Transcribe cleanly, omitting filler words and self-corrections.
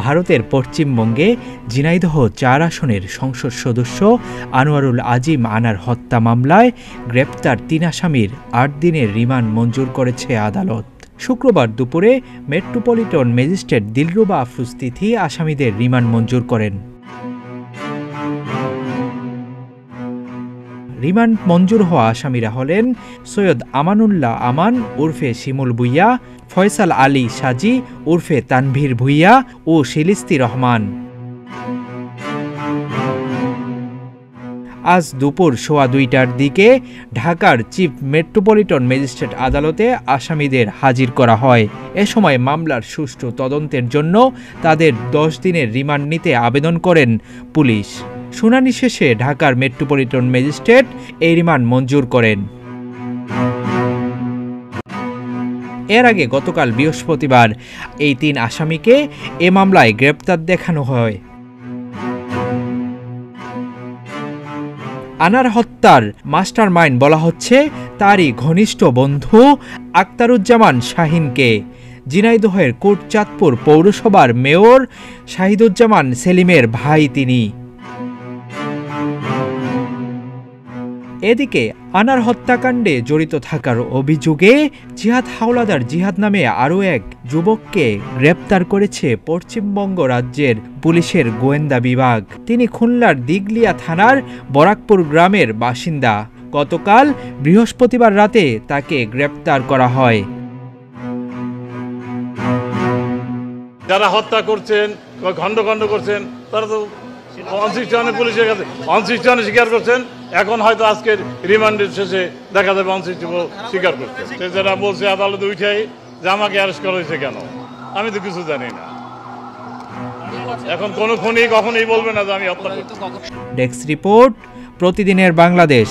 ভারতের পশ্চিমবঙ্গে ঝিনাইদহ ৪ আসনের সংসদ সদস্য আনোয়ারুল আজিম আনার হত্যা মামলায় গ্রেপ্তার ৩ আসামির ৮ দিনের রিমান্ড মঞ্জুর করেছে আদালত। শুক্রবার দুপুরে মেট্রোপলিটন ম্যাজিস্ট্রেট দিলরুবা আফরোজ তিথি আসামিদের রিমান্ড মঞ্জুর করেন। রিমান্ড মঞ্জুর হওয়া আসামিরা হলেন সৈয়দ আমানুল্লাহ আমান উর্ফে শিমুল ভুইয়া, ফয়সাল আলী সাজি উর্ফে তানভীর ভুইয়া ও শিলিস্তি রহমান। আজ দুপুর 2:15টার দিকে ঢাকার চিফ মেট্রোপলিটন ম্যাজিস্ট্রেট আদালতে আসামিদের হাজির করা হয়। এ সময় মামলার সুষ্ঠু তদন্তের জন্য তাদের 10 দিনের রিমান্ড নিতে আবেদন করেন পুলিশ। শুনানি শেষে ঢাকার মেট্রোপলিটন ম্যাজিস্ট্রেট এই রিমান্ড মঞ্জুর করেন। এর আগে গতকাল বৃহস্পতিবার এই 3 আসামিকে এ মামলায় গ্রেপ্তার দেখানো হয়। আনার হত্যার মাস্টারমাইন্ড বলা হচ্ছে তারই ঘনিষ্ঠ বন্ধু আক্তারুজ্জামান শাহিনকে। ঝিনাইদহের কোটচাঁদপুর পৌরসভার মেয়র শাহিদুজ্জামান সেলিমের ভাই তিনি। এদিকে আনার হত্যাকাণ্ডে জড়িত থাকার অভিযোগে জিহাদ হাওলাদার জিহাদ নামে আরও এক যুবককে গ্রেপ্তার করেছে পশ্চিমবঙ্গ রাজ্যের পুলিশের গোয়েন্দা বিভাগ। তিনি খুলনার দিগলিয়া থানার বরাকপুর গ্রামের বাসিন্দা। গতকাল বৃহস্পতিবার রাতে তাকে গ্রেপ্তার করা হয়। যারা হত্যা করছেন বা খণ্ড করছেন তারা তো অনসিস্টেশনে পুলিশের কাছে অনসিস্টেশনে স্বীকার করছেন। এখন হয়তো আজকের রিমান্ডের শেষে দেখা যাবে অনসিস্টেশন স্বীকার করছে। সে যারা বলছে আদালতে উঠাই যে আমাকে অ্যারেস্ট করা হয়েছে কেন, আমি তো কিছু জানি না। এখন কোনো খুনি কখনোই বলবে না যে আমি হত্যা করছি। ডেস্ক রিপোর্ট, প্রতিদিনের বাংলাদেশ।